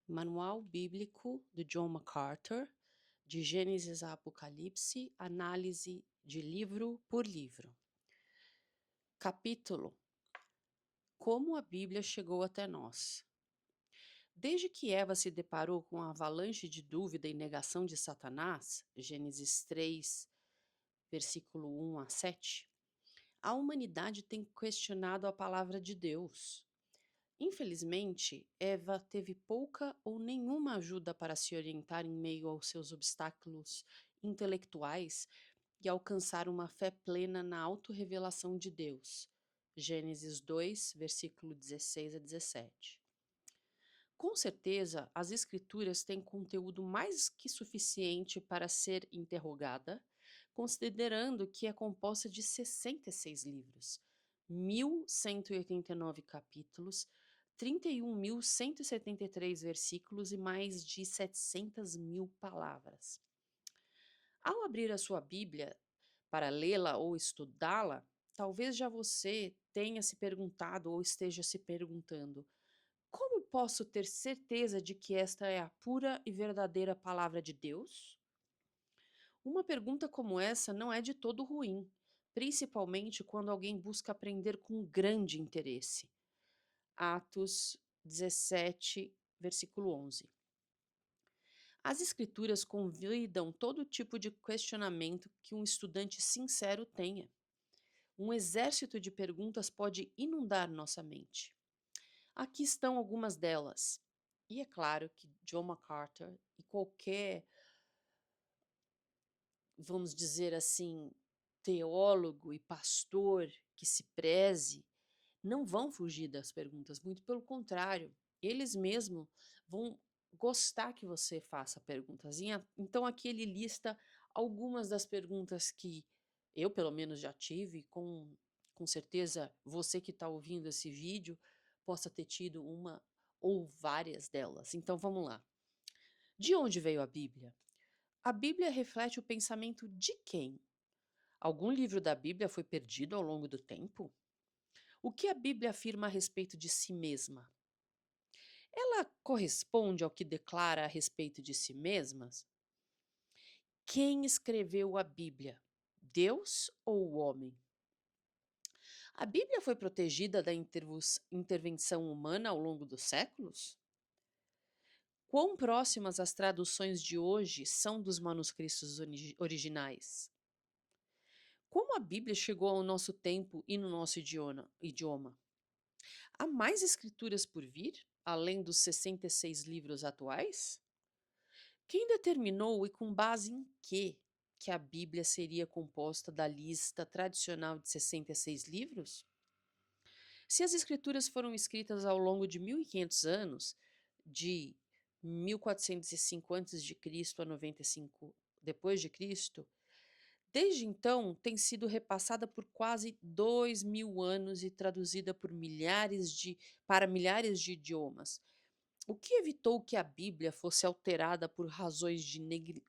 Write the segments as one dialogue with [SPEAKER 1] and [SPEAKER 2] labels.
[SPEAKER 1] Manual Bíblico de John MacArthur, de Gênesis a Apocalipse, análise de livro por livro. Capítulo: Como a Bíblia chegou até nós. Desde que Eva se deparou com a avalanche de dúvida e negação de Satanás, Gênesis 3, versículo 1 a 7, a humanidade tem questionado a palavra de Deus. Infelizmente, Eva teve pouca ou nenhuma ajuda para se orientar em meio aos seus obstáculos intelectuais e alcançar uma fé plena na autorrevelação de Deus. Gênesis 2, versículo 16 a 17. Com certeza, as Escrituras têm conteúdo mais que suficiente para ser interrogada, considerando que é composta de 66 livros, 1.189 capítulos, 31.173 versículos e mais de 700 mil palavras. Ao abrir a sua Bíblia para lê-la ou estudá-la, talvez já você tenha se perguntado ou esteja se perguntando: como posso ter certeza de que esta é a pura e verdadeira palavra de Deus? Uma pergunta como essa não é de todo ruim, principalmente quando alguém busca aprender com grande interesse. Atos 17, versículo 11. As Escrituras convidam todo tipo de questionamento que um estudante sincero tenha. Um exército de perguntas pode inundar nossa mente. Aqui estão algumas delas. E é claro que John MacArthur e qualquer, vamos dizer assim, teólogo e pastor que se preze, não vão fugir das perguntas, muito pelo contrário, eles mesmos vão gostar que você faça perguntas. Então aqui ele lista algumas das perguntas que eu, pelo menos, já tive, com certeza você que está ouvindo esse vídeo possa ter tido uma ou várias delas. Então vamos lá. De onde veio a Bíblia? A Bíblia reflete o pensamento de quem? Algum livro da Bíblia foi perdido ao longo do tempo? O que a Bíblia afirma a respeito de si mesma? Ela corresponde ao que declara a respeito de si mesmas? Quem escreveu a Bíblia? Deus ou o homem? A Bíblia foi protegida da intervenção humana ao longo dos séculos? Quão próximas as traduções de hoje são dos manuscritos originais? Como a Bíblia chegou ao nosso tempo e no nosso idioma? Há mais escrituras por vir, além dos 66 livros atuais? Quem determinou e com base em que a Bíblia seria composta da lista tradicional de 66 livros? Se as escrituras foram escritas ao longo de 1500 anos, de 1405 a.C. a 95 depois de Cristo, desde então tem sido repassada por quase 2000 anos e traduzida para milhares de idiomas. O que evitou que a Bíblia fosse alterada por razões de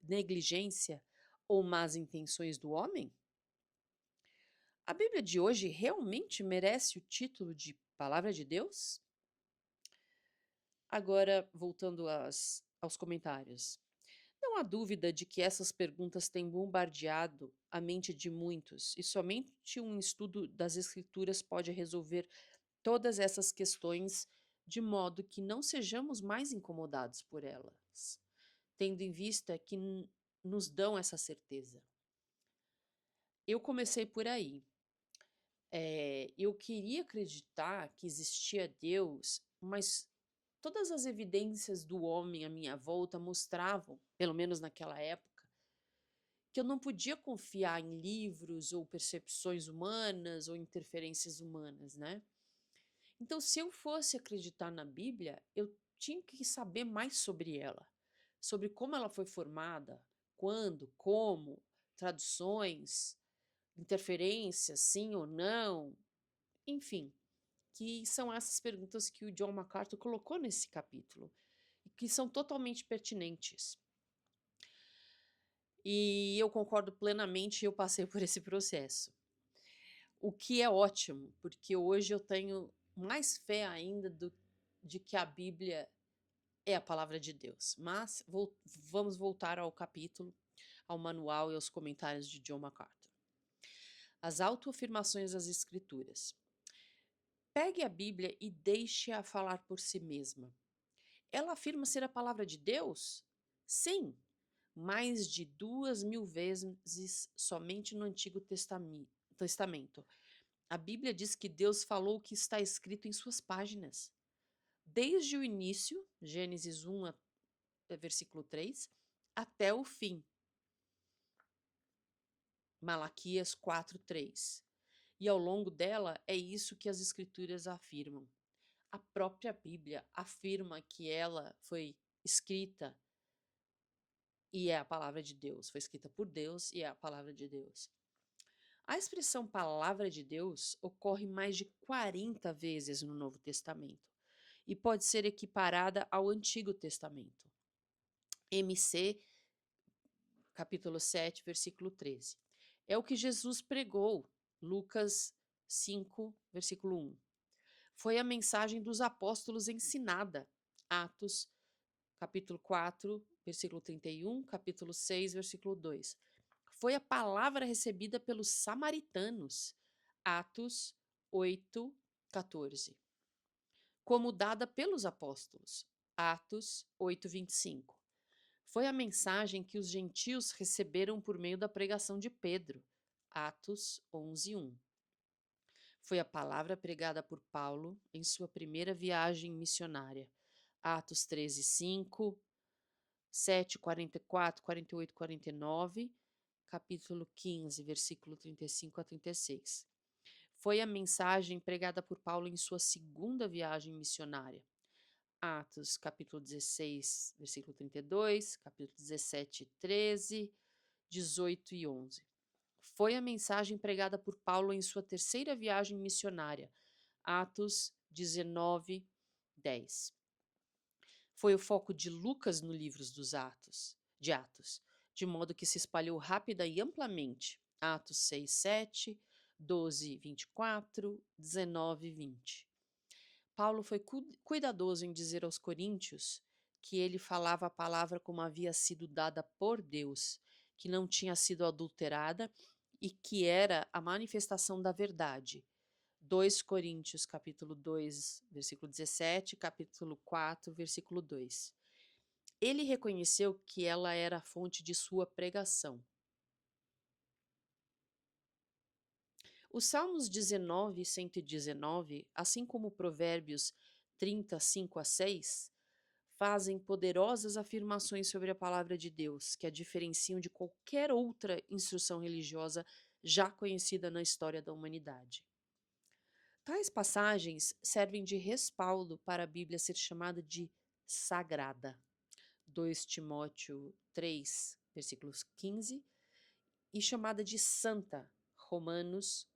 [SPEAKER 1] negligência ou más intenções do homem? A Bíblia de hoje realmente merece o título de Palavra de Deus? Agora, voltando aos comentários. Não há dúvida de que essas perguntas têm bombardeado a mente de muitos, e somente um estudo das Escrituras pode resolver todas essas questões de modo que não sejamos mais incomodados por elas, tendo em vista que nos dão essa certeza. Eu comecei por aí. Eu queria acreditar que existia Deus, mas todas as evidências do homem à minha volta mostravam, pelo menos naquela época, que eu não podia confiar em livros ou percepções humanas ou interferências humanas, né? Então, se eu fosse acreditar na Bíblia, eu tinha que saber mais sobre ela, sobre como ela foi formada, quando, como, traduções, interferências, sim ou não, enfim, que são essas perguntas que o John MacArthur colocou nesse capítulo, e que são totalmente pertinentes. E eu concordo plenamente, eu passei por esse processo. O que é ótimo, porque hoje eu tenho mais fé ainda de que a Bíblia é a palavra de Deus. Mas vamos voltar ao capítulo, ao manual e aos comentários de John MacArthur. As autoafirmações das Escrituras. Pegue a Bíblia e deixe-a falar por si mesma. Ela afirma ser a palavra de Deus? Sim, mais de 2.000 vezes somente no Antigo Testamento. A Bíblia diz que Deus falou o que está escrito em suas páginas. Desde o início, Gênesis 1, versículo 3, até o fim, Malaquias 4, 3. E ao longo dela, é isso que as Escrituras afirmam. A própria Bíblia afirma que ela foi escrita e é a palavra de Deus. Foi escrita por Deus e é a palavra de Deus. A expressão palavra de Deus ocorre mais de 40 vezes no Novo Testamento e pode ser equiparada ao Antigo Testamento. MC, capítulo 7, versículo 13. É o que Jesus pregou, Lucas 5, versículo 1. Foi a mensagem dos apóstolos ensinada, Atos, capítulo 4, versículo 31, capítulo 6, versículo 2. Foi a palavra recebida pelos samaritanos, Atos 8, 14. Como dada pelos apóstolos, Atos 8, 25. Foi a mensagem que os gentios receberam por meio da pregação de Pedro, Atos 11, 1. Foi a palavra pregada por Paulo em sua primeira viagem missionária, Atos 13, 5, 7, 44, 48, 49, capítulo 15, versículo 35 a 36. Foi a mensagem pregada por Paulo em sua segunda viagem missionária, Atos, capítulo 16, versículo 32, capítulo 17, 13, 18 e 11. Foi a mensagem pregada por Paulo em sua terceira viagem missionária, Atos 19, 10. Foi o foco de Lucas no livro dos Atos, de modo que se espalhou rápida e amplamente, Atos 6, 7, 12, 24, 19 e 20. Paulo foi cuidadoso em dizer aos coríntios que ele falava a palavra como havia sido dada por Deus, que não tinha sido adulterada e que era a manifestação da verdade. 2 Coríntios, capítulo 2, versículo 17, capítulo 4, versículo 2. Ele reconheceu que ela era a fonte de sua pregação. Os Salmos 19 e 119, assim como Provérbios 30, 5 a 6, fazem poderosas afirmações sobre a palavra de Deus, que a diferenciam de qualquer outra instrução religiosa já conhecida na história da humanidade. Tais passagens servem de respaldo para a Bíblia ser chamada de sagrada. 2 Timóteo 3, versículos 15, e chamada de santa, Romanos,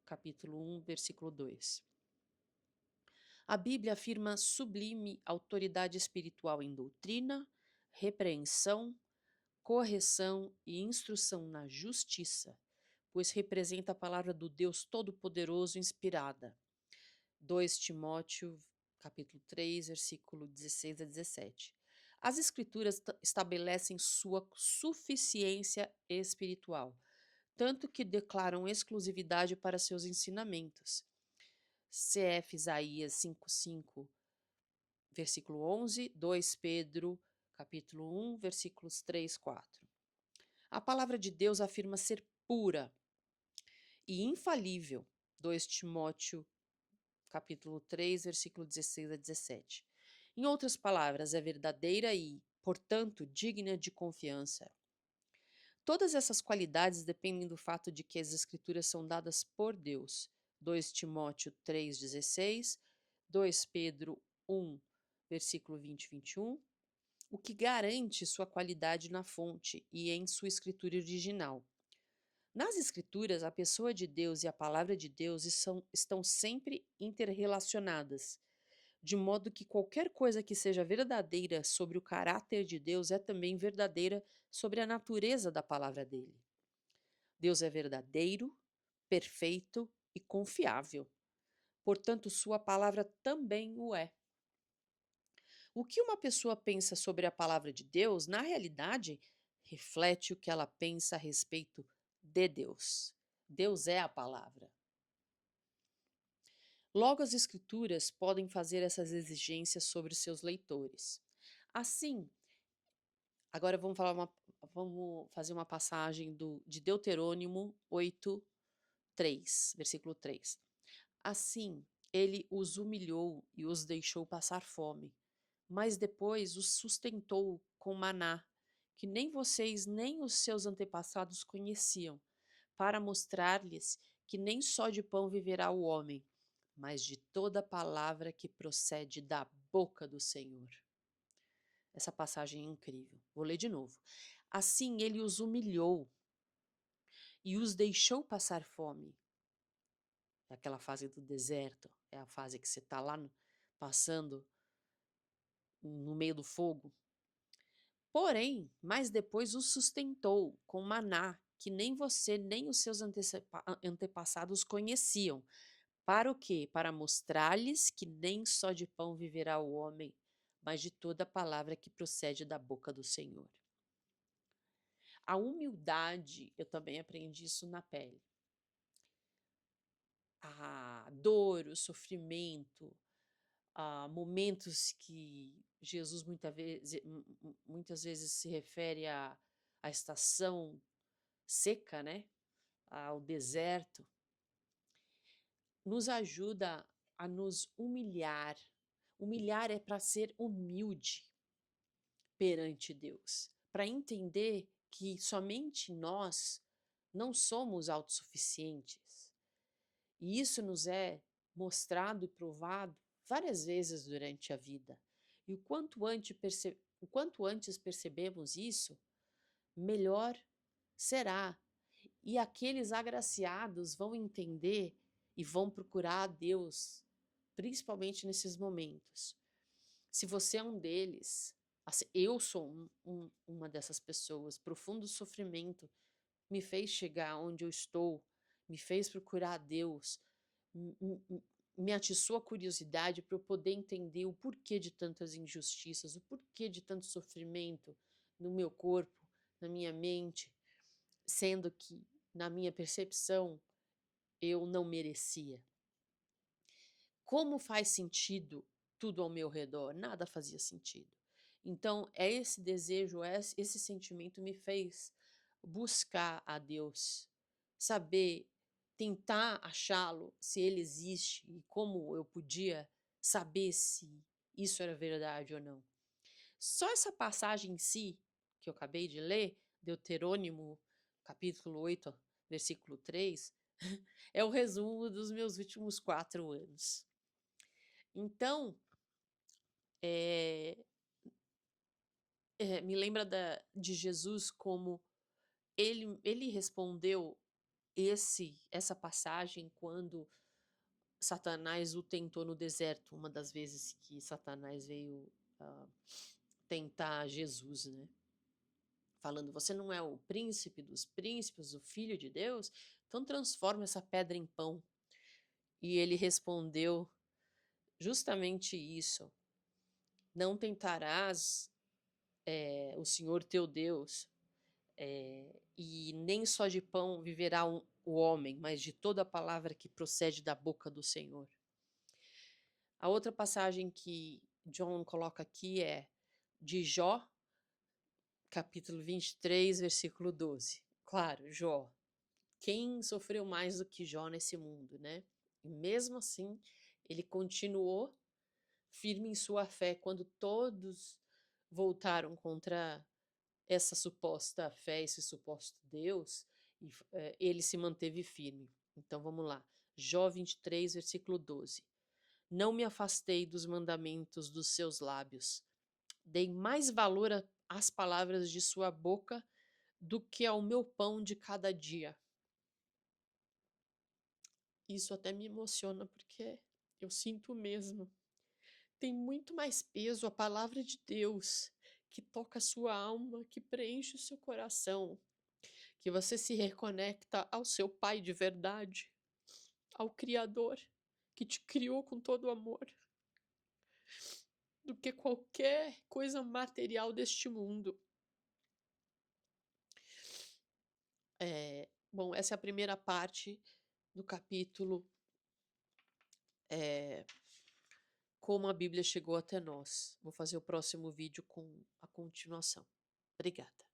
[SPEAKER 1] capítulo 1, versículo 2. A Bíblia afirma sublime autoridade espiritual em doutrina, repreensão, correção e instrução na justiça, pois representa a palavra do Deus Todo-Poderoso inspirada. 2 Timóteo, capítulo 3, versículo 16 a 17. As Escrituras estabelecem sua suficiência espiritual, tanto que declaram exclusividade para seus ensinamentos. CF Isaías 5:5, versículo 11, 2 Pedro, capítulo 1, versículos 3, 4. A palavra de Deus afirma ser pura e infalível. 2 Timóteo, capítulo 3, versículo 16 a 17. Em outras palavras, é verdadeira e, portanto, digna de confiança. Todas essas qualidades dependem do fato de que as Escrituras são dadas por Deus. 2 Timóteo 3,16, 2 Pedro 1, versículo 20 e 21, o que garante sua qualidade na fonte e em sua escritura original. Nas Escrituras, a pessoa de Deus e a palavra de Deus estão sempre interrelacionadas, de modo que qualquer coisa que seja verdadeira sobre o caráter de Deus é também verdadeira sobre a natureza da palavra dele. Deus é verdadeiro, perfeito e confiável. Portanto, sua palavra também o é. O que uma pessoa pensa sobre a palavra de Deus, na realidade, reflete o que ela pensa a respeito de Deus. Deus é a palavra. Logo, as escrituras podem fazer essas exigências sobre os seus leitores. Assim, agora vamos fazer uma passagem de Deuterônimo 8, 3, versículo 3. Assim, ele os humilhou e os deixou passar fome, mas depois os sustentou com maná, que nem vocês nem os seus antepassados conheciam, para mostrar-lhes que nem só de pão viverá o homem, mas de toda palavra que procede da boca do Senhor. Essa passagem é incrível. Vou ler de novo. Assim ele os humilhou e os deixou passar fome. É aquela fase do deserto, é a fase que você está lá passando no meio do fogo. Porém, mais depois os sustentou com maná, que nem você nem os seus antepassados conheciam. Para o quê? Para mostrar-lhes que nem só de pão viverá o homem, mas de toda palavra que procede da boca do Senhor. A humildade, eu também aprendi isso na pele. A dor, o sofrimento, momentos que Jesus muitas vezes se refere à estação seca, né? Ao deserto, nos ajuda a nos humilhar. Humilhar é para ser humilde perante Deus, para entender que somente nós não somos autossuficientes. E isso nos é mostrado e provado várias vezes durante a vida. E o quanto antes percebemos isso, melhor será. E aqueles agraciados vão entender e vão procurar a Deus, principalmente nesses momentos. Se você é um deles, assim, eu sou uma dessas pessoas, profundo sofrimento me fez chegar onde eu estou, me fez procurar a Deus, me atiçou a curiosidade para eu poder entender o porquê de tantas injustiças, o porquê de tanto sofrimento no meu corpo, na minha mente, sendo que, na minha percepção, eu não merecia. Como faz sentido tudo ao meu redor? Nada fazia sentido. Então, é esse desejo, esse sentimento me fez buscar a Deus, saber, tentar achá-lo, se ele existe e como eu podia saber se isso era verdade ou não. Só essa passagem em si, que eu acabei de ler, Deuterônimo, capítulo 8, versículo 3, é o resumo dos meus últimos 4 anos. Então, me lembra de Jesus como ele respondeu essa passagem quando Satanás o tentou no deserto, uma das vezes que Satanás veio tentar Jesus, né? Falando, você não é o príncipe dos príncipes, o filho de Deus? Então transforma essa pedra em pão. E ele respondeu justamente isso. Não tentarás o Senhor teu Deus, e nem só de pão viverá o homem, mas de toda a palavra que procede da boca do Senhor. A outra passagem que John coloca aqui é de Jó, capítulo 23, versículo 12. Claro, Jó. Quem sofreu mais do que Jó nesse mundo, né? E mesmo assim, ele continuou firme em sua fé quando todos voltaram contra essa suposta fé, esse suposto Deus, e ele se manteve firme. Então vamos lá. Jó 23, versículo 12. Não me afastei dos mandamentos dos seus lábios. Dei mais valor às palavras de sua boca do que ao meu pão de cada dia. Isso até me emociona porque eu sinto mesmo. Tem muito mais peso a palavra de Deus, que toca a sua alma, que preenche o seu coração, que você se reconecta ao seu Pai de verdade, ao Criador, que te criou com todo amor. do que qualquer coisa material deste mundo. Bom, essa é a primeira parte do capítulo, Como a Bíblia chegou até nós. Vou fazer o próximo vídeo com a continuação. Obrigada.